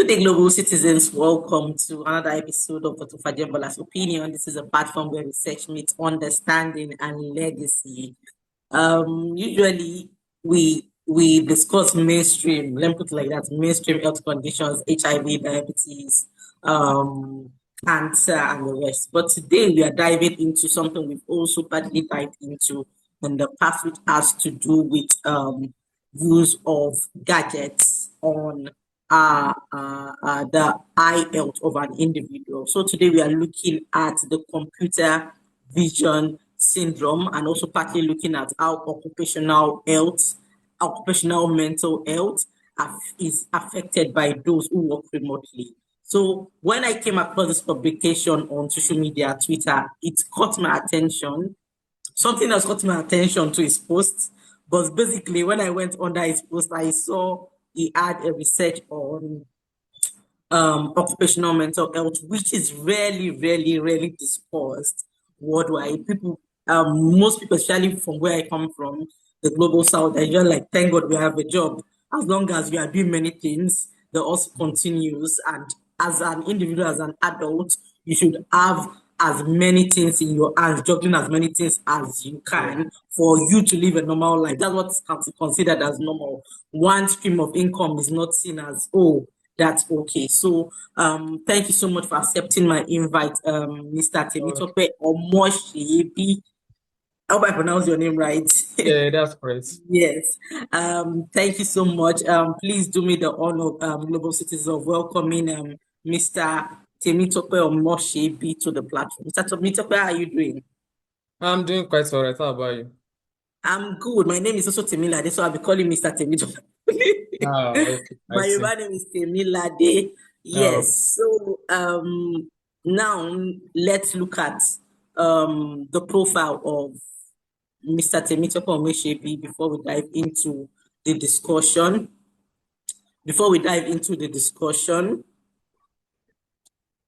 Good day, global citizens. Welcome to another episode of the Fajembola'S Opinion. This is a platform where research meets understanding and legacy. Usually, we discuss mainstream. Let me put it like that: mainstream health conditions, HIV, diabetes, um, cancer, and the rest. But today we are diving into something we've also partly dived into in the past, which has to do with use of gadgets on the eye health of an individual. So today we are looking at the computer vision syndrome and also partly looking at how occupational mental health is affected by those who work remotely. So when I came across this publication on social media, Twitter, it caught my attention. Something else caught my attention to his post, but basically when I went under his post, I saw he had a research on occupational mental health, which is rarely discussed worldwide. Most people, especially from where I come from, the global south, they're just like, thank God we have a job. As long as we are doing many things, the hustle continues. And as an individual, as an adult, you should have as many things in your hands, juggling as many things as you can for you to live a normal life. That's what's considered as normal. One stream of income is not seen as, oh, that's okay. So thank you so much for accepting my invite, Mr. Temi Omosebi. I hope I pronounce your name right. Yeah, that's great. Yes. Thank you so much. Please do me the honor, global citizens, of welcoming Mr. Temitope Omosebi to the platform. Mr. Temitope, how are you doing? I'm doing quite all right. How about you? I'm good. My name is also Temilade, so I'll be calling Mr. Temitope. Okay, I My see. Yoruba name is Temilade. Oh, Yes. So now let's look at the profile of Mr. Temitope Omosebi before we dive into the discussion.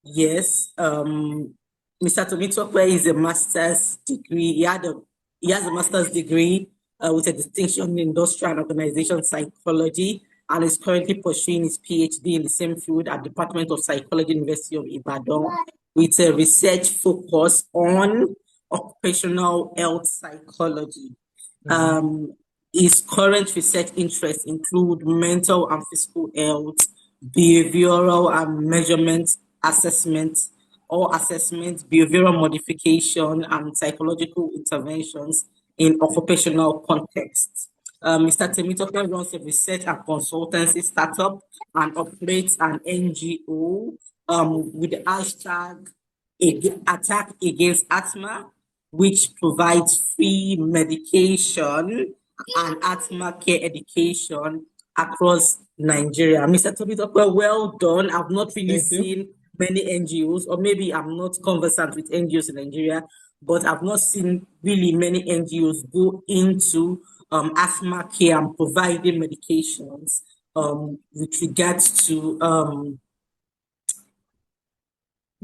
Yes, Mr. Temitope is a master's degree. He has a master's degree with a distinction in industrial and organization psychology, and is currently pursuing his PhD in the same field at Department of Psychology, University of Ibadan, with a research focus on occupational health psychology. mhm. His current research interests include mental and physical health, behavioral and measurement assessment behavioral modification, and psychological interventions in occupational contexts. Mr. Temitope runs a research and consultancy startup and operates an NGO with the hashtag Attack Against Asthma, which provides free medication and asthma care education across Nigeria. Mr. Temitope, well done. I've not really Thank you. seen many NGOs, or maybe I'm not conversant with NGOs in Nigeria, but I've not seen really many NGOs go into asthma care and providing medications with regards to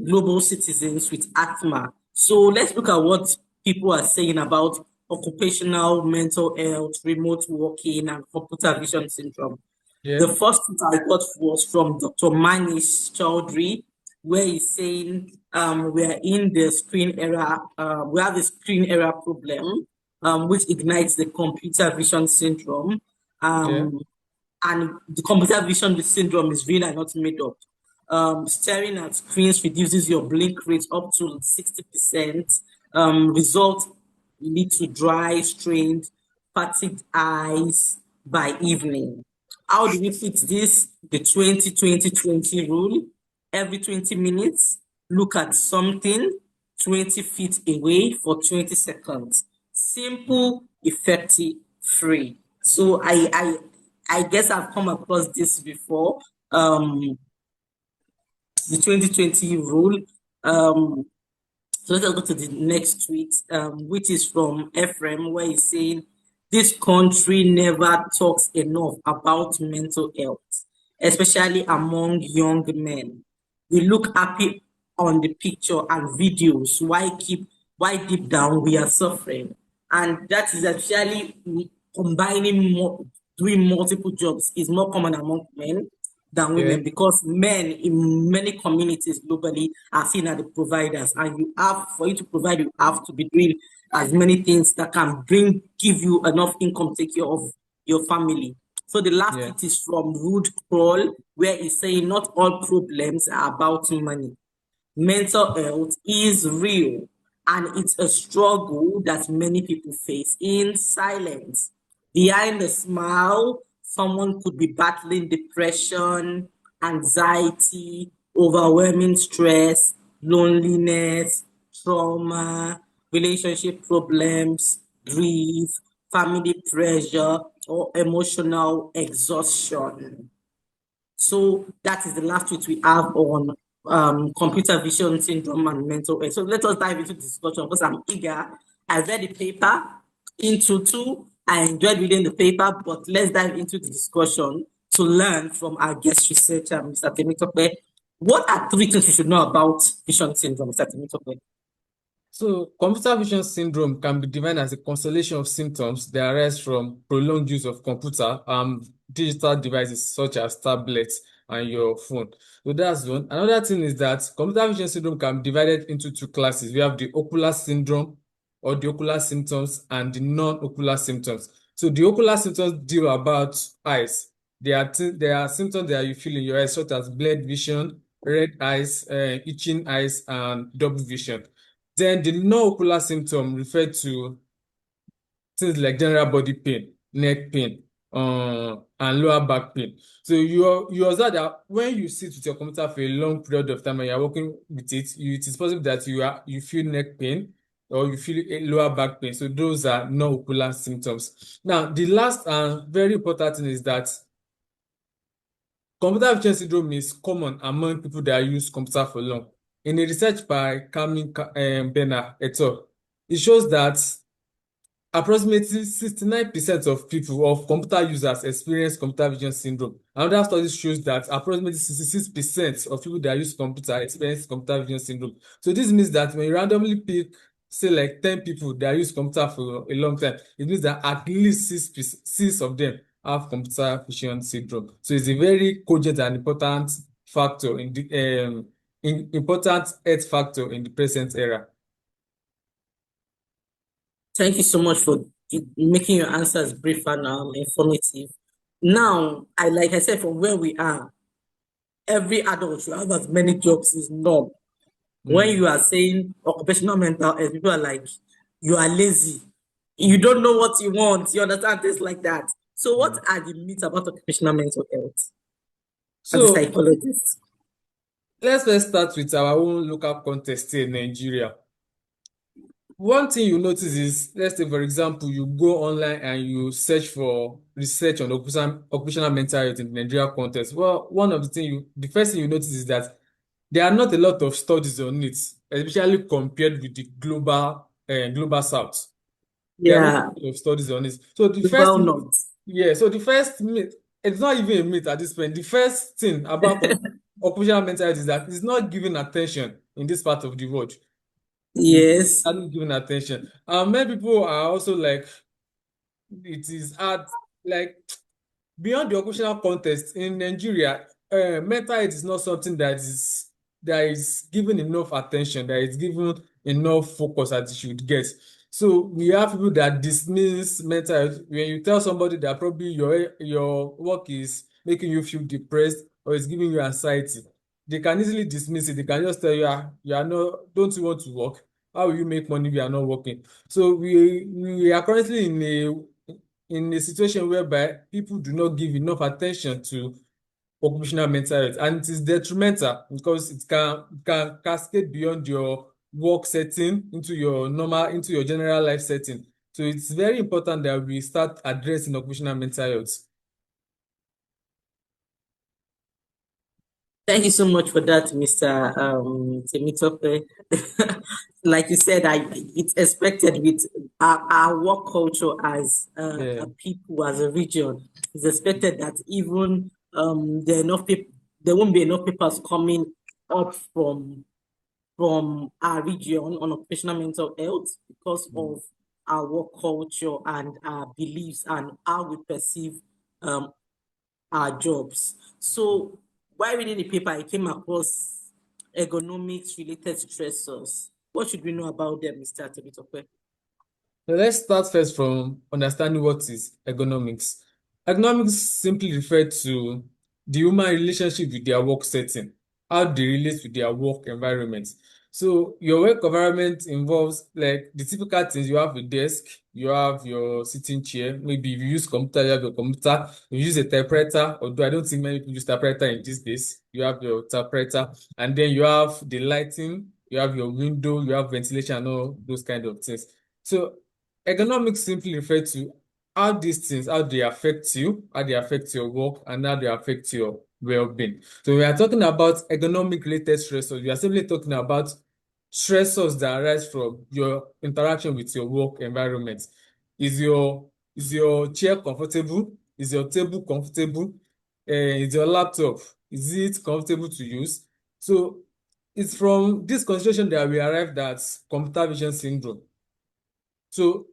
global citizens with asthma. So let's look at what people are saying about occupational mental health, remote working, and computer vision syndrome. Yeah. The first tweet I got was from Dr. Manish Chaudhry, where he's saying we are in the screen era, we have a screen era problem, which ignites the computer vision syndrome. Yeah. And the computer vision syndrome is real and not made up. Staring at screens reduces your blink rate up to 60%. Results lead to dry, strained, fatigued eyes by evening. How do we fix this? The 20-20-20 rule. Every 20 minutes, look at something 20 feet away for 20 seconds. Simple, effective, free. So I guess I've come across this before. The 2020 rule. So let's go to the next tweet, which is from Ephraim, where he's saying, this country never talks enough about mental health, especially among young men. We look happy on the picture and videos. Why deep down we are suffering? And that is actually combining doing multiple jobs is more common among men, than women because men in many communities globally are seen as the providers, and for you to provide, you have to be doing as many things that can give you enough income to take care of your family. So the last tweet is from Rude Crawl, where he's saying not all problems are about money. Mental health is real, and it's a struggle that many people face in silence. Behind a smile, someone could be battling depression, anxiety, overwhelming stress, loneliness, trauma, relationship problems, grief, family pressure, or emotional exhaustion. So that is the last tweet we have on computer vision syndrome and mental health. So let us dive into the discussion because I'm eager. I read the paper into two. I enjoyed reading the paper, but let's dive into the discussion to learn from our guest researcher, Mr. Temi. What are three things we should know about vision syndrome, Mr. Temi? So, computer vision syndrome can be defined as a constellation of symptoms that arise from prolonged use of computer digital devices such as tablets and your phone. So that's one. Another thing is that computer vision syndrome can be divided into two classes. We have the ocular syndrome or the ocular symptoms and the non-ocular symptoms. So the ocular symptoms deal about eyes. There are symptoms that you feel in your eyes, such as blurred vision, red eyes, itching eyes, and double vision. Then the non-ocular symptom refer to things like general body pain, neck pain, and lower back pain. So you observe that when you sit with your computer for a long period of time and you're working with it, it is possible that you feel neck pain or you feel a lower back pain. So those are non-ocular symptoms. Now, the last and very important thing is that computer vision syndrome is common among people that use computer for long. In a research by Carmen Benner et al., it shows that approximately 69% of people, of computer users, experience computer vision syndrome. Another study shows that approximately 66% of people that use computer experience computer vision syndrome. So this means that when you randomly pick, say like 10 people that use computer for a long time, it means that at least six of them have computer vision syndrome. So it's a very cogent and important factor in the important health factor in the present era. Thank you so much for making your answers brief and informative. Now, like I said, from where we are, every adult should have as many jobs as norm. When you are saying occupational mental health, people are like, you are lazy. You don't know what you want. You understand things like that. So, what are the myths about occupational mental health as a psychologist? Let's first start with our own local context here in Nigeria. One thing you notice is, let's say, for example, you go online and you search for research on occupational mental health in the Nigeria context. Well, the first thing you notice is that there are not a lot of studies on it, especially compared with the global south. There are not a lot of studies on it. So the first myth, it's not even a myth at this point. The first thing about occupational mental health is that it's not given attention in this part of the world. Yes. Hadn't given attention. Many people are also like, it is hard, like beyond the occupational context in Nigeria, mental health is not something that is given enough attention, that is given enough focus as it should get. So we have people that dismiss mental health. When you tell somebody that probably your work is making you feel depressed or is giving you anxiety, they can easily dismiss it. They can just tell you, you are not, don't you want to work? How will you make money if you are not working? So we are currently in a situation whereby people do not give enough attention to occupational mental health, and it is detrimental because it can cascade beyond your work setting into your general life setting. So it's very important that we start addressing occupational mental health. Thank you so much for that, Mr. Temitope. Like you said, it's expected with our work culture as a people, as a region. It's expected that even there won't be enough papers coming up from our region on occupational mental health because of our work culture and our beliefs and how we perceive our jobs. So while reading the paper, I came across ergonomics related stressors. What should we know about them, Mr. Tebitope? So let's start first from understanding what is ergonomics. Ergonomics simply refer to the human relationship with their work setting, how they relate with their work environment. So your work environment involves like the typical things. You have a desk, you have your sitting chair. Maybe if you use computer, you have your computer. If you use a typewriter, although I don't think many people use typewriter in these days, you have your typewriter, and then you have the lighting, you have your window, you have ventilation, and all those kind of things. So ergonomics simply refer to how these things, how they affect you, how they affect your work, and how they affect your well-being. So we are talking about ergonomic related stressors. We are simply talking about stressors that arise from your interaction with your work environment. Is your chair comfortable? Is your table comfortable? Is your laptop, is it comfortable to use? So it's from this consideration that we arrived at computer vision syndrome. So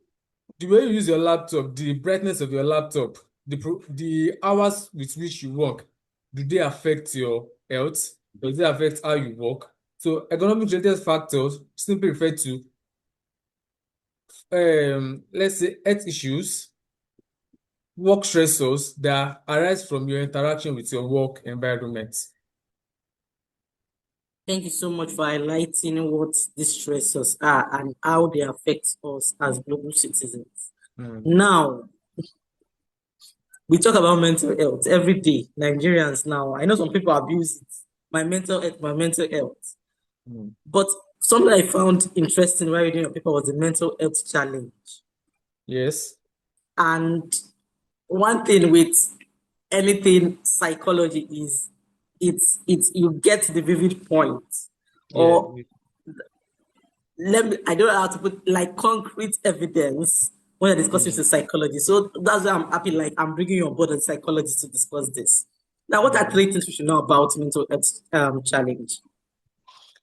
the way you use your laptop, the brightness of your laptop, the hours with which you work, do they affect your health? Does it affect how you work? So economic related factors simply refer to let's say health issues, work stressors that arise from your interaction with your work environment. Thank you so much for highlighting what these stressors are and how they affect us as global citizens. Mm, Now, we talk about mental health every day. Nigerians now, I know some people abuse it. My mental health, my mental health. mm. But something I found interesting while reading your paper was the mental health challenge. Yes. And one thing with anything psychology is it's you get the vivid point. Yeah. Or let me I don't know how to put like concrete evidence when you're discussing Mm, the psychology. So that's why I'm happy like I'm bringing you on board as psychology to discuss this. Now, what are mm. three things we should know about mental health challenge?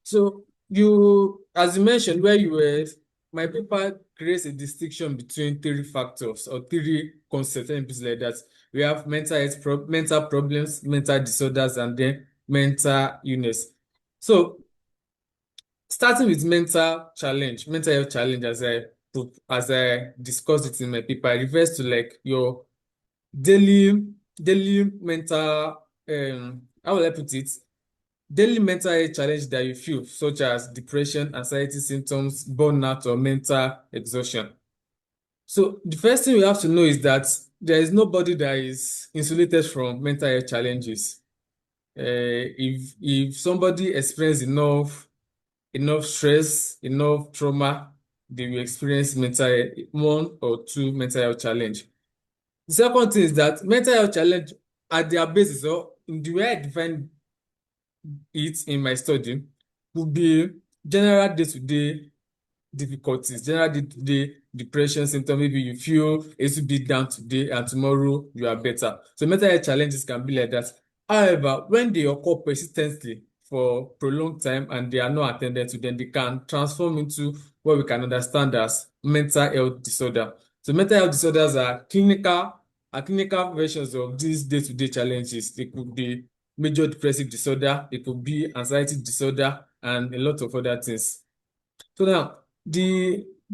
So you, as you mentioned, where you were, my paper creates a distinction between three factors or three concepts, and things like that. We have mental problems, mental disorders, and then mental illness. So starting with mental health challenge, as I discussed it in my paper, it refers to like your daily daily mental how will I put it? Daily mental health challenge that you feel, such as depression, anxiety symptoms, burnout, or mental exhaustion. So the first thing we have to know is that there is nobody that is insulated from mental health challenges. If somebody experiences enough stress, enough trauma, they will experience one or two mental health challenge. The second thing is that mental health challenge at their basis, or in the way I define it in my study, would be general day-to-day difficulties, general day-to-day depression symptom. Maybe you feel a little bit down today and tomorrow you are better. So mental health challenges can be like that. However, when they occur persistently for prolonged time and they are not attended to, then they can transform into what we can understand as mental health disorder. So mental health disorders are clinical versions of these day-to-day challenges. They could be major depressive disorder, it could be anxiety disorder, and a lot of other things. So now,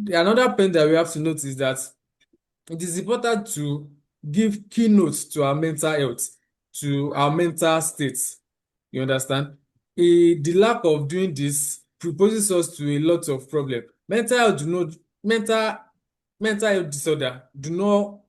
another point that we have to note is that it is important to give keynotes to our mental health, to our mental states. You understand? The lack of doing this proposes us to a lot of problems. Mental mental health disorder do not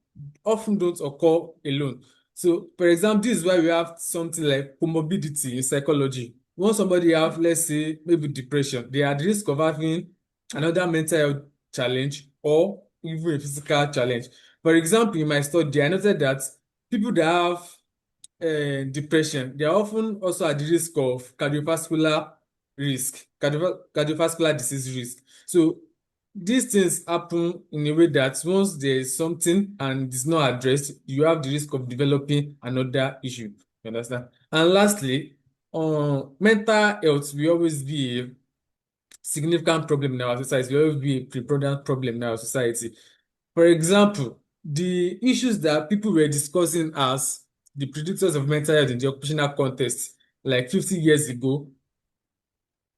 often don't occur alone. So, for example, this is why we have something like comorbidity in psychology. When somebody have, let's say, maybe depression, they are at risk of having another mental health challenge or even a physical challenge. For example, in my study, I noted that people that have depression, they are often also at the risk of cardiovascular disease risk. So these things happen in a way that once there is something and it's not addressed, you have the risk of developing another issue. You understand? And lastly, mental health will always be a significant problem in our society. Will always be a preponderant problem in our society. For example, the issues that people were discussing as the predictors of mental health in the occupational context, like 50 years ago,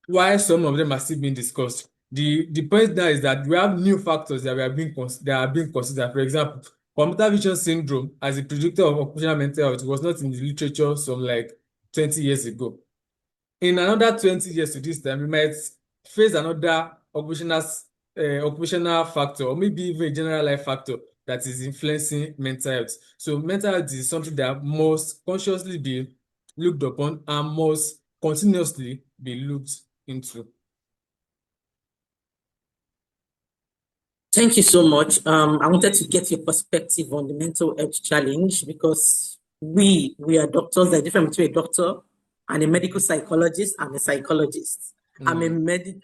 while some of them are still being discussed. The point now is that we have new factors that that are being considered. For example, computer vision syndrome as a predictor of occupational mental health was not in the literature some like 20 years ago. In another 20 years to this time, we might face another occupational factor, or maybe even a general life factor that is influencing mental health. So mental health is something that must consciously be looked upon and must continuously be looked into. Thank you so much. I wanted to get your perspective on the mental health challenge because we are doctors. There's a difference between a doctor and a medical psychologist and a psychologist. I'm a Mm, medic.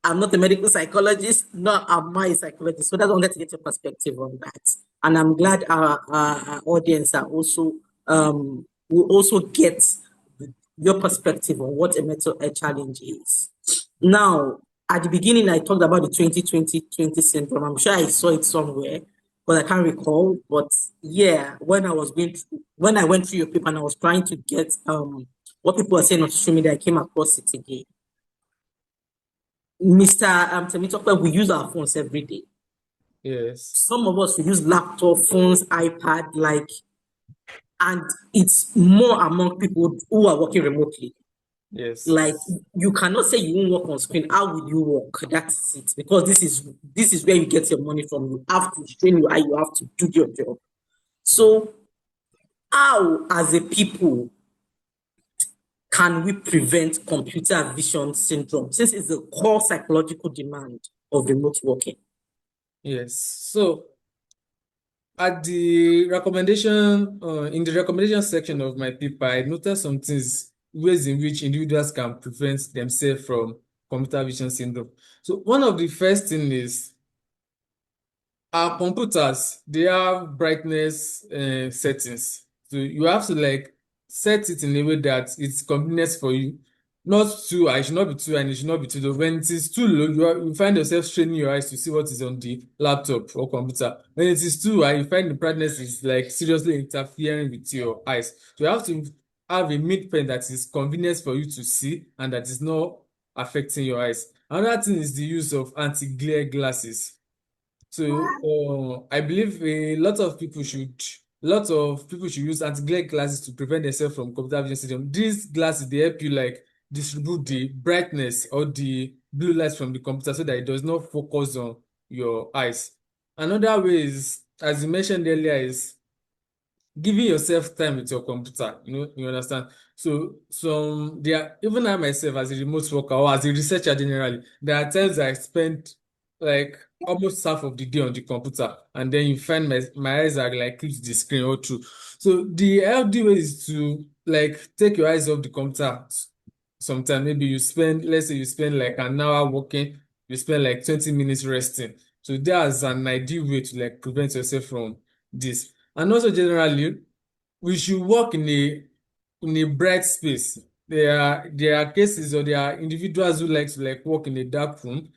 I'm not a medical psychologist, nor am I a psychologist. So that's why I wanted to get your perspective on that. And I'm glad our audience are also will also get your perspective on what a mental health challenge is. Now, at the beginning, I talked about the 2020 syndrome. I'm sure I saw it somewhere, but I can't recall. But yeah, when I went through your paper and I was trying to get what people are saying on social media, I came across it again. Mr. Temi, we use our phones every day. yes, Some of us we use laptop, phones, iPad, like, and it's more among people who are working remotely. yes, Like you cannot say you won't work on screen. How will you work? That's it. Because this is where you get your money from. You have to train you, you have to do your job. So how, as a people, can we prevent computer vision syndrome since it's a core psychological demand of remote working? yes. So at the recommendation, in the recommendation section of my paper, I noticed some things, ways in which individuals can prevent themselves from computer vision syndrome. So one of the first thing is our computers, they have brightness settings. So you have to like set it in a way that it's convenient for you. Not too high, it should not be too high, and it should not be too low. When it is too low, you find yourself straining your eyes to see what is on the laptop or computer. When it is too high, you find the brightness is like seriously interfering with your eyes. So you have to have a midpoint that is convenient for you to see and that is not affecting your eyes. Another thing is the use of anti-glare glasses. So I believe lots of people should use anti-glare glasses to prevent themselves from computer vision syndrome. These glasses they help you like distribute the brightness or the blue light from the computer so that it does not focus on your eyes. Another way is, as you mentioned earlier, is giving yourself time with your computer, you understand. So there, even I myself as a remote worker or as a researcher generally, there are times I spend like almost half of the day on the computer, and then you find my eyes are like glued to the screen all through. So the healthy way is to like take your eyes off the computer sometime. Maybe let's say you spend like an hour working, you spend like 20 minutes resting. So that's an ideal way to like prevent yourself from this. And also generally, we should work in a bright space. There are cases or there are individuals who like to like work in a dark room.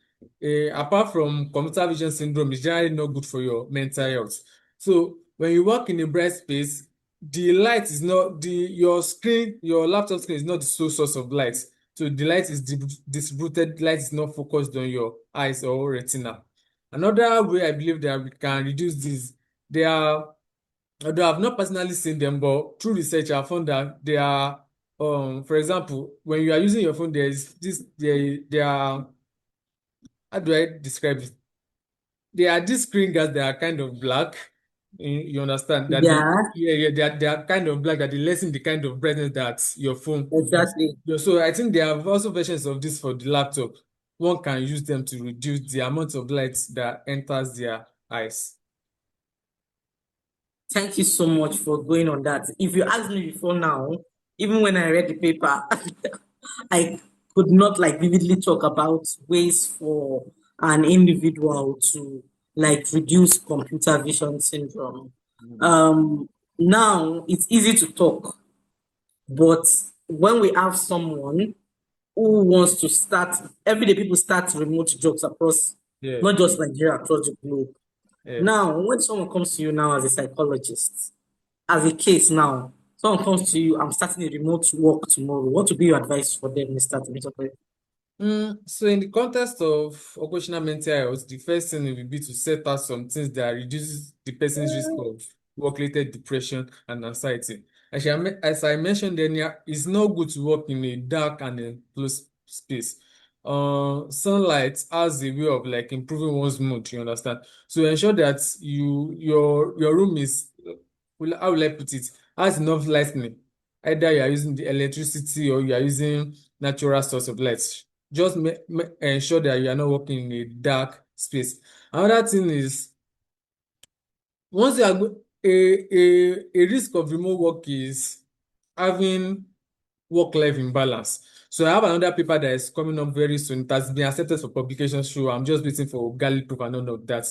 Apart from computer vision syndrome, it's generally not good for your mental health. So when you work in a bright space, the light is not your laptop screen is not the sole source of light. So the light is distributed, light is not focused on your eyes or retina. Another way I believe that we can reduce this, there are, although I've not personally seen them, but through research, I found that they are, for example, when you are using your phone, there are, how do I describe it? There are these screen guards that are kind of black. You understand that Yeah, they are kind of black that they lessen the kind of brightness that your phone gives. exactly. Yeah, so I think there are also versions of this for the laptop. One can use them to reduce the amount of light that enters their eyes. Thank you so much for going on that. If you asked me before now, even when I read the paper, I could not like vividly talk about ways for an individual to like reduce computer vision syndrome. Mm. Um, Now it's easy to talk, but when we have someone who wants to start, every day people start remote jobs across Yeah, not just Nigeria, across the globe. yeah, Now, when someone comes to you now as a psychologist, as a case now, someone comes to you, I'm starting a remote work tomorrow. What would be your advice for them, Mr. Temitope? So in the context of occupational mental health, the first thing will be to set out some things that reduces the person's risk of work-related depression and anxiety. As I mentioned earlier, it's not good to work in a dark and enclosed space. Sunlight has a way of like improving one's mood, you understand? So ensure that your room is, how will I put it, has enough lighting. Either you are using the electricity or you are using natural source of light. Just ensure that you are not working in a dark space. Another thing is, once you are a risk of remote work is having work-life imbalance. So I have another paper that is coming up very soon. It has been accepted for publication, so I'm just waiting for Gallup proof and all of that.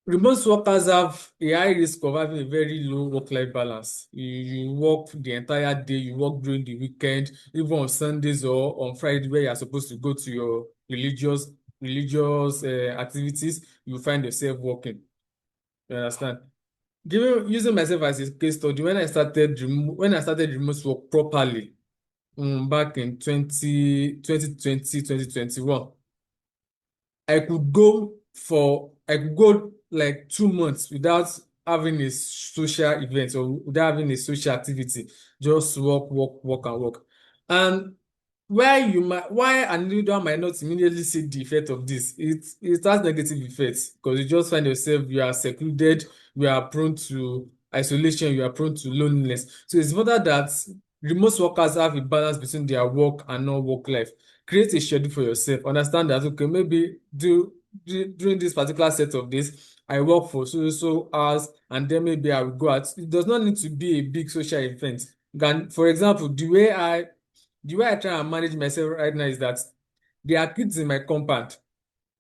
Remote workers have a high risk of having a very low work-life balance. You work the entire day, you work during the weekend, even on Sundays or on Friday where you are supposed to go to your religious activities, you find yourself working. You understand? Using myself as a case study, when I started remote work properly, back in 2021. I could go like 2 months without having a social event or without having a social activity. Just work, work, work, and work. And why an individual might not immediately see the effect of this, it has negative effects because you just find yourself, you are secluded, you are prone to isolation, you are prone to loneliness. So it's important that remote workers have a balance between their work and non-work life. Create a schedule for yourself. Understand that, okay, maybe during this particular set of days, I work for so hours, and then maybe I will go out. It does not need to be a big social event. For example, the way I try and manage myself right now is that there are kids in my compound.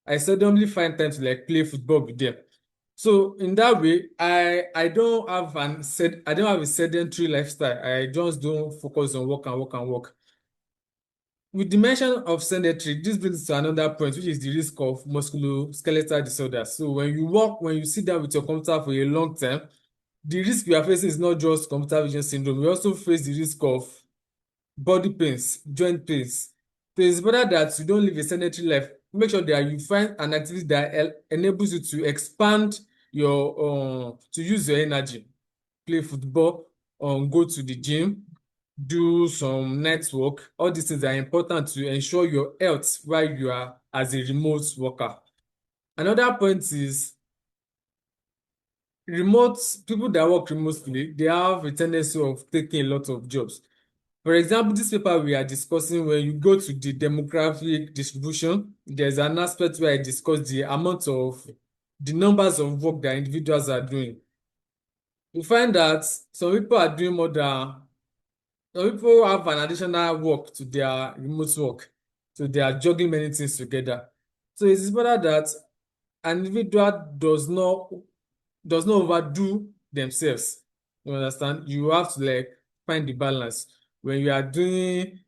I seldomly find time to like play football with them. So in that way, I don't have a sedentary lifestyle. I just don't focus on work and work and work. With the mention of sedentary, this brings to another point, which is the risk of musculoskeletal disorders. So when you sit down with your computer for a long time, the risk we are facing is not just computer vision syndrome. We also face the risk of body pains, joint pains. So it's better that you don't live a sedentary life. Make sure that you find an activity that enables you to expand to use your energy. Play football, go to the gym, do some network. All these things are important to ensure your health while you are as a remote worker. Another point is remote people that work remotely, they have a tendency of taking a lot of jobs. For example, this paper we are discussing, when you go to the demographic distribution, there's an aspect where I discuss the numbers of work that individuals are doing. You find that some people have an additional work to their remote work, so they are juggling many things together. So it's better that an individual does not overdo themselves. You understand? You have to like find the balance. When you are doing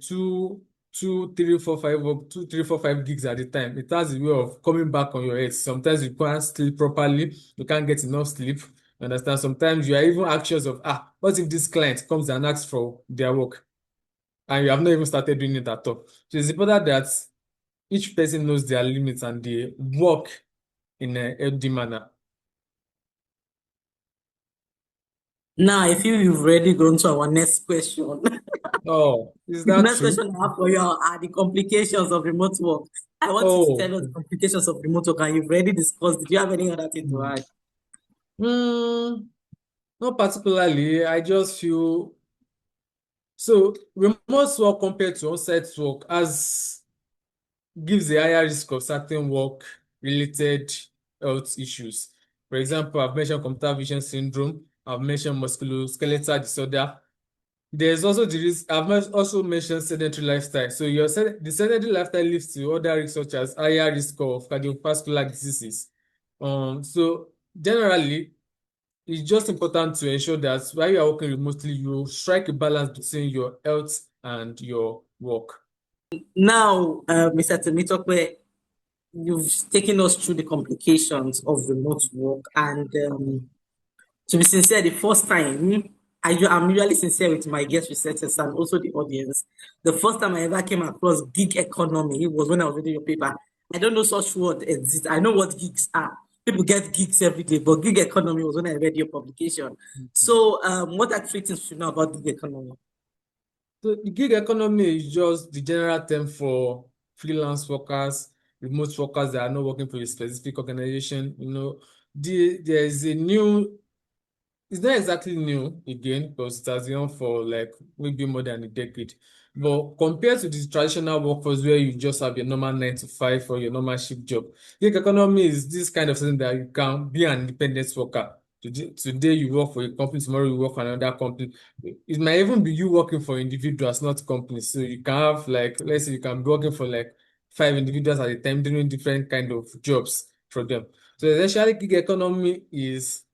two, three, four, five, or 2, 3, 4, 5 gigs at a time, it has a way of coming back on your head. Sometimes you can't sleep properly, you can't get enough sleep. You understand? Sometimes you are even anxious of, what if this client comes and asks for their work and you have not even started doing it at all? So it's important that each person knows their limits and they work in a healthy manner. Now, I feel you've already gone to our next question. Oh, is The that next true? question I have for you are the complications of remote work. I want you to Oh, tell us the complications of remote work, and you've already discussed. Did you have any other thing to hmm. add? Not particularly. I just feel so remote work compared to on-site work as gives a higher risk of certain work-related health issues. For example, I've mentioned computer vision syndrome. I've mentioned musculoskeletal disorder. There's also the risk. Also mentioned sedentary lifestyle. So the sedentary lifestyle leads to other risks such as higher risk of cardiovascular diseases. So generally, it's just important to ensure that while you are working remotely, you strike a balance between your health and your work. Now, Mr. Temitope, you've taken us through the complications of remote work, and To be sincere, the first time, I'm usually sincere with my guest researchers and also the audience. The first time I ever came across gig economy was when I was reading your paper. I don't know such word exists. I know what gigs are. People get gigs every day, but gig economy was when I read your publication. So, what are three things you know about gig economy? So the gig economy is just the general term for freelance workers, remote workers that are not working for a specific organization. There is a new, it's not exactly new again because it has been on for like maybe more than a decade. But compared to the traditional workforce where you just have your normal 9 to 5 or your normal shift job, gig economy is this kind of thing that you can be an independent worker. Today you work for a company, tomorrow you work for another company. It might even be you working for individuals, not companies. So you can have like, let's say you can be working for like 5 individuals at a time doing different kind of jobs for them. So essentially, gig economy is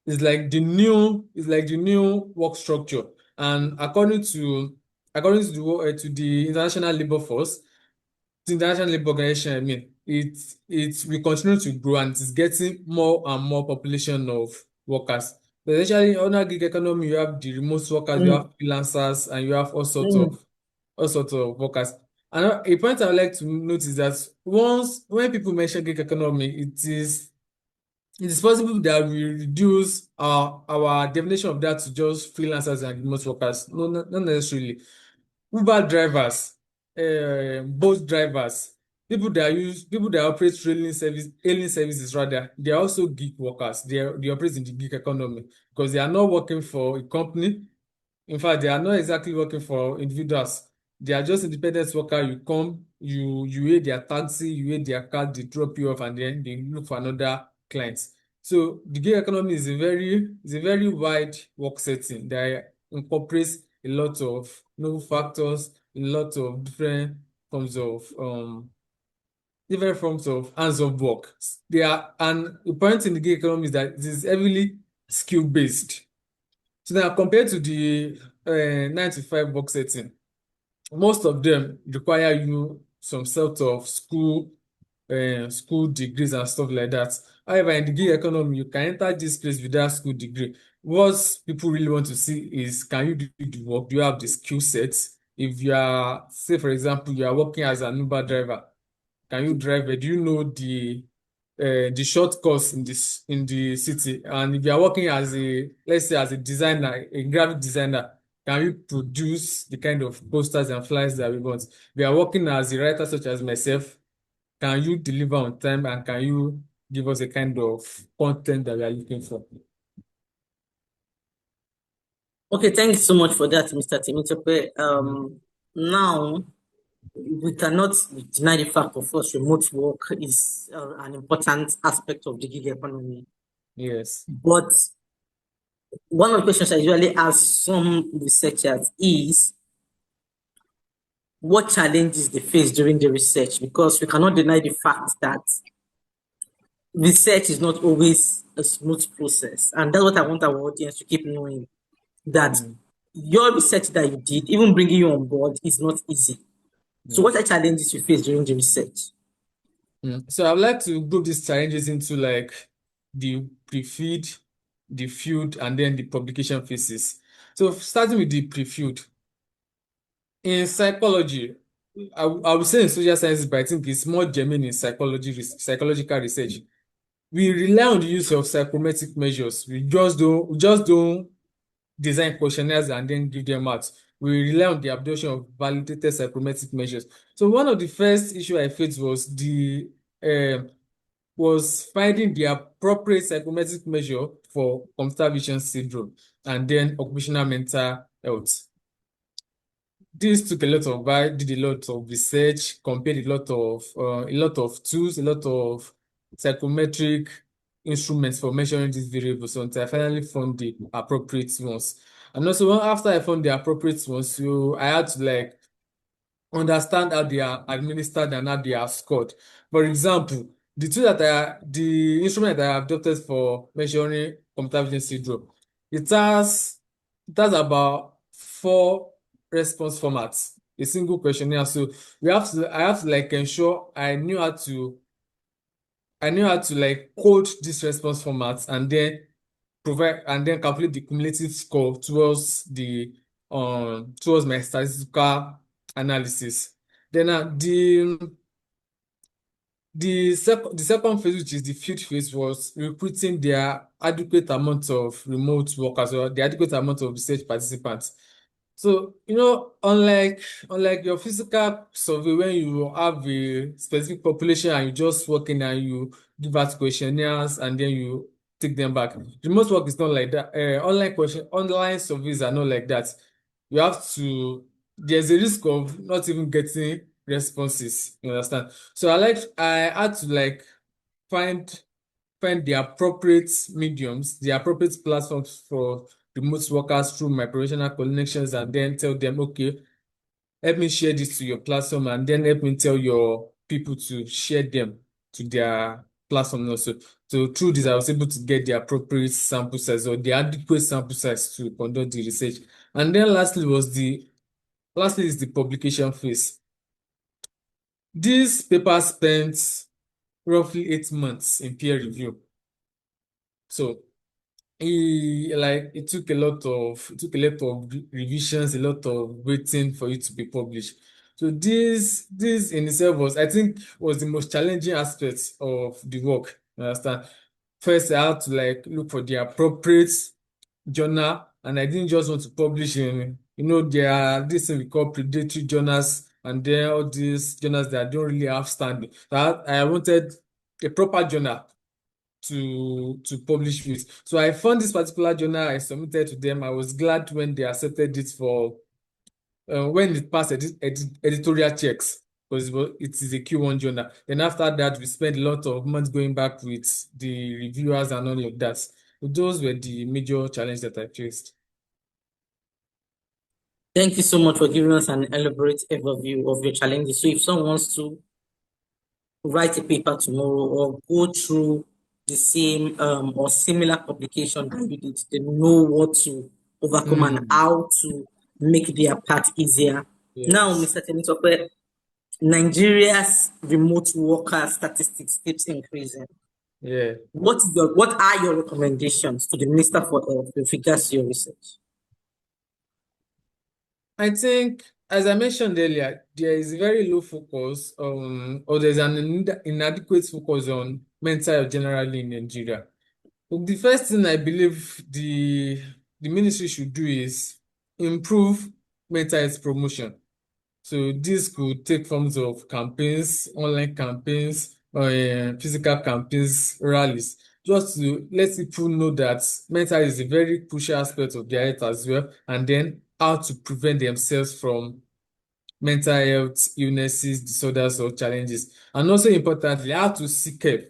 like the new work structure. And according to the International Labour Force, the International Labour Organization, I mean, it will continue to grow and it's getting more and more population of workers. So essentially, under gig economy, you have the remote workers, you Mm, have freelancers, and you have mm, all sorts of workers. And a point I would like to note is that once when people mention gig economy, it is possible that we reduce our definition of that to just freelancers and remote workers. No, not necessarily. Uber drivers, boat drivers, people that operate hailing services rather, they are also gig workers. They operate in the gig economy because they are not working for a company. In fact, they are not exactly working for individuals. They are just independent worker. You come, you pay their taxi, you pay their car, they drop you off, and then they look for another client. So the gig economy is a very wide work setting that incorporates a lot of novel factors, a lot of forms of different forms of hands-on work. They are, and the point in the gig economy is that it is heavily skill-based. So now compared to the 9 to 5 work setting, most of them require you some sort of school degrees and stuff like that. However, in the gig economy, you can enter this place without school degree. What people really want to see is, can you do the work? Do you have the skill sets? If you are, say for example, you are working as an Uber driver, can you drive it? Do you know the short course in the city? And if you are working as a, let's say as a designer, a graphic designer, can you produce the kind of posters and flyers that we want? If you are working as a writer such as myself, can you deliver on time and can you give us a kind of content that we are looking for? okay, thank you so much for that, Mr. Temi. Mhm. Now, we cannot deny the fact, of course, remote work is an important aspect of the gig economy. Yes. But one of the questions I usually ask some researchers is what challenges they face during the research, because we cannot deny the fact that research is not always a smooth process. And that's what I want our audience to keep knowing, that Mm, your research that you did, even bringing you on board, is not easy. So, mm, what are challenges you face during the research? So I would like to group these challenges into like the pre-feed, the field, and then the publication phases. So starting with the pre-field, in psychology, I would say in social sciences, but I think it's more germane in psychological research. We rely on the use of psychometric measures. We just don't design questionnaires and then give them out. We rely on the adoption of validated psychometric measures. So one of the first issue I faced um, was finding the appropriate psychometric measure for computer vision syndrome and then occupational mental health. This took a lot of I did a lot of research, compared a lot of tools, a lot of psychometric instruments for measuring these variables until I finally found the appropriate ones. And also after I found the appropriate ones, so I had to like understand how they are administered and how they are scored. For example, the instrument that I adopted for measuring computer vision syndrome, it has it has about 4 response formats, a single questionnaire. So I have to like ensure I knew how to like code this response formats and then provide and then calculate the cumulative score towards my statistical analysis. Then the second phase, which is the field phase, was recruiting their adequate amount of remote workers or the adequate amount of research participants. So, unlike your physical survey, when you have a specific population and you just work in and you give out questionnaires and then you take them back. Remote work is not like that. Online surveys are not like that. You have to, there's a risk of not even getting responses. You understand? So I had to like find find the appropriate mediums, the appropriate platforms for remote workers through my professional connections, and then tell them, okay, help me share this to your platform, and then help me tell your people to share them to their platform also. So through this, I was able to get the appropriate sample size or the adequate sample size to conduct the research. And then lastly is the publication phase. This paper spent roughly 8 months in peer review. So it took a lot of revisions, a lot of waiting for it to be published. So this in itself was, I think, was the most challenging aspect of the work. You understand? First, I had to like look for the appropriate journal, and I didn't just want to publish in, there are this thing we call predatory journals, and then all these journals that don't really have standing. So I wanted a proper journal to publish with. So I found this particular journal, I submitted to them. I was glad when they accepted it for when it passed editorial checks, because it is a Q1 journal. Then after that, we spent a lot of months going back with the reviewers and all of that. So those were the major challenges that I faced. Thank you so much for giving us an elaborate overview of your challenges. So if someone wants to write a paper tomorrow or go through the same or similar publication that you did, they know what to overcome and Mm, how to make their path easier. Now, yes. Mr. Temitope, Nigeria's remote worker statistics keeps increasing. Yeah. What are your recommendations to the Minister for Health with regards to your research? I think, as I mentioned earlier, there is very low focus or there's an inadequate focus on mental health generally in Nigeria. So the first thing I believe the ministry should do is improve mental health promotion. So this could take forms of campaigns, online campaigns, or physical campaigns, rallies, just to let people know that mental health is a very crucial aspect of their health as well, and then how to prevent themselves from mental health illnesses, disorders, or challenges. And also importantly, how to seek help.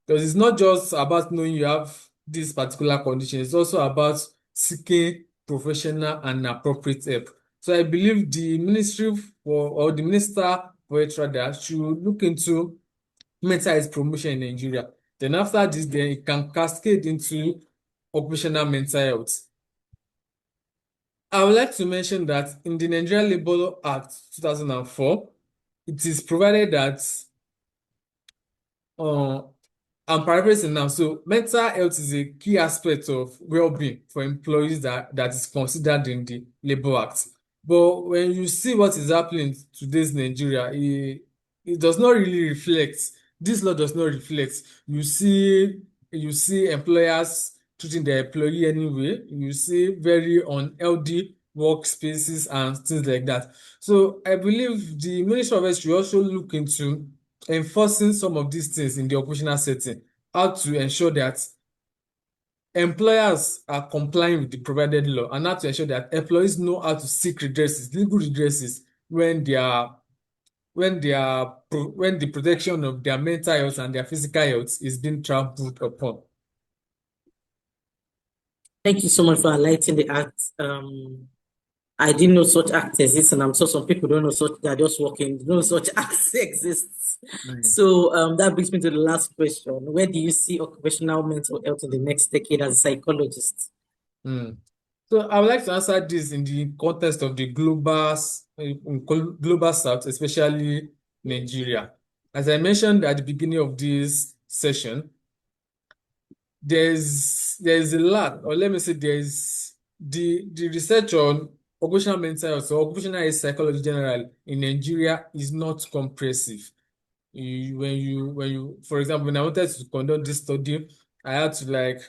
Because it's not just about knowing you have this particular condition, it's also about seeking professional and appropriate help. So I believe the ministry or the minister for health rather should look into mental health promotion in Nigeria. Then after this, then it can cascade into occupational mental health. I would like to mention that in the Nigerian Labour Act 2004, it is provided that uh, I'm paraphrasing now. So mental health is a key aspect of well-being for employees that is considered in the Labour Act. But when you see what is happening in today's Nigeria, it does not really reflect. This law does not reflect. You see employers treating their employee anyway. You see very unhealthy workspaces and things like that. So I believe the Ministry of Health should also look into enforcing some of these things in the occupational setting, how to ensure that employers are complying with the provided law, and how to ensure that employees know how to seek redresses, legal redresses, when when the protection of their mental health and their physical health is being trampled upon. Thank you so much for highlighting the act. I didn't know such acts exist, and I'm sure some people don't know such. They're just working. They don't know such acts exists. Mm. So that brings me to the last question: where do you see occupational mental health in the next decade as a psychologist? Mm. So I would like to answer this in the context of the global south, especially Nigeria. As I mentioned at the beginning of this session, there's a lot, or let me say there's the research on occupational mental health or occupational health psychology generally in Nigeria is not comprehensive. For example, when I wanted to conduct this study, I had to like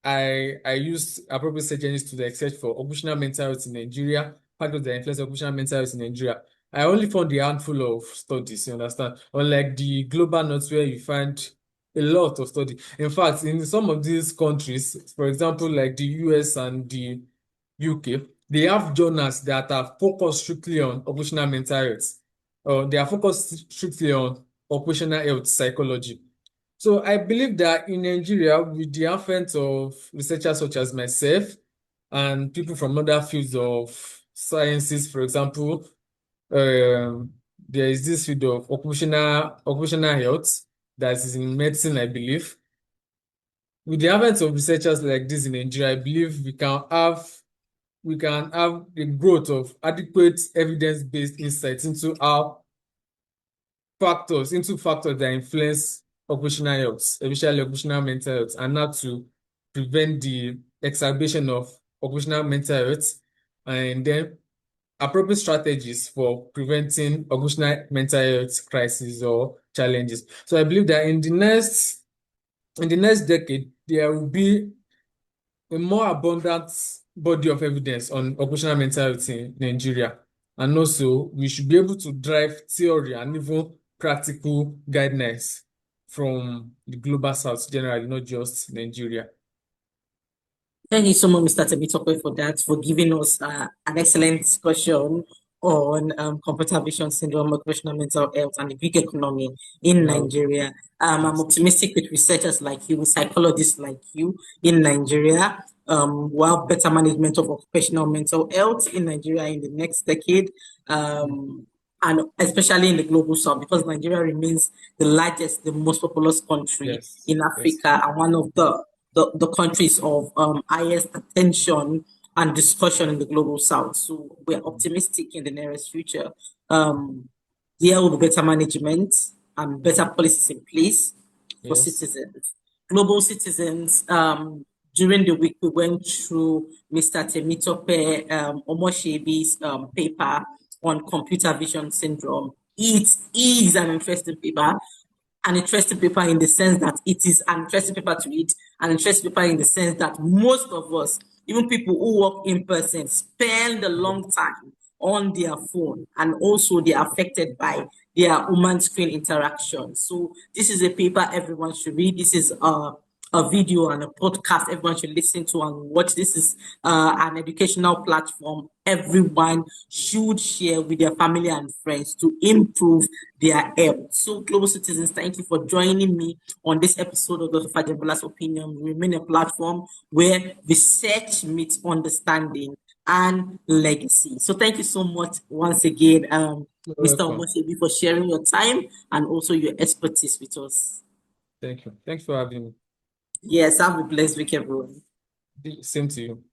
I used appropriate search engines to like search for occupational mental health in Nigeria, factors that influence occupational mental health in Nigeria. I only found a handful of studies, you understand? Unlike the global notes where you find a lot of study. In fact, in some of these countries, for example, like the US and the UK, they have journals that are focused strictly on occupational mental health. They are focused strictly on occupational health psychology. So I believe that in Nigeria, with the advent of researchers such as myself and people from other fields of sciences, for example, um, there is this field of occupational health that is in medicine, I believe. With the advent of researchers like this in Nigeria, I believe we can have the growth of adequate evidence-based insights into factors that influence occupational health, especially occupational mental health, and how to prevent the exacerbation of occupational mental health, and then appropriate strategies for preventing occupational mental health crises or challenges. So I believe that in the next decade, there will be a more abundant body of evidence on occupational mental health in Nigeria. And also, we should be able to drive theory and even practical guidelines from the global south generally, not just Nigeria. Thank you so much, Mr. Temi, for that, for giving us an excellent discussion on computer vision syndrome, occupational mental health, and the gig economy in Well, Nigeria. I'm yes, optimistic with researchers like you, with psychologists like you in Nigeria, while better management of occupational mental health in Nigeria in the next decade. And especially in the global south, because Nigeria remains the largest, the most populous country yes, in yes. Africa, and one of the countries of highest attention and discussion in the global south. So we're optimistic in the nearest future. Um, there will be better management and better policies in place for Yes. citizens. Global citizens, during the week, we went through Mr. Temitope Omosebi's paper on computer vision syndrome. It is an interesting paper, in the sense that it is an interesting paper to read, an interesting paper in the sense that most of us, even people who work in person, spend a long time on their phone, and also they are affected by their human screen interaction. So this is a paper everyone should read. This is a video and a podcast everyone should listen to and watch. This is an educational platform everyone should share with their family and friends to improve their health. So, global citizens, thank you for joining me on this episode of the Fajembola'S Opinion. We remain a platform where research meets understanding and legacy. So, thank you so much once again, You're Mr. welcome. Omosebi, for sharing your time and also your expertise with us. Thank you. Thanks for having Yes, have a blessed week, everyone. me. Same to you.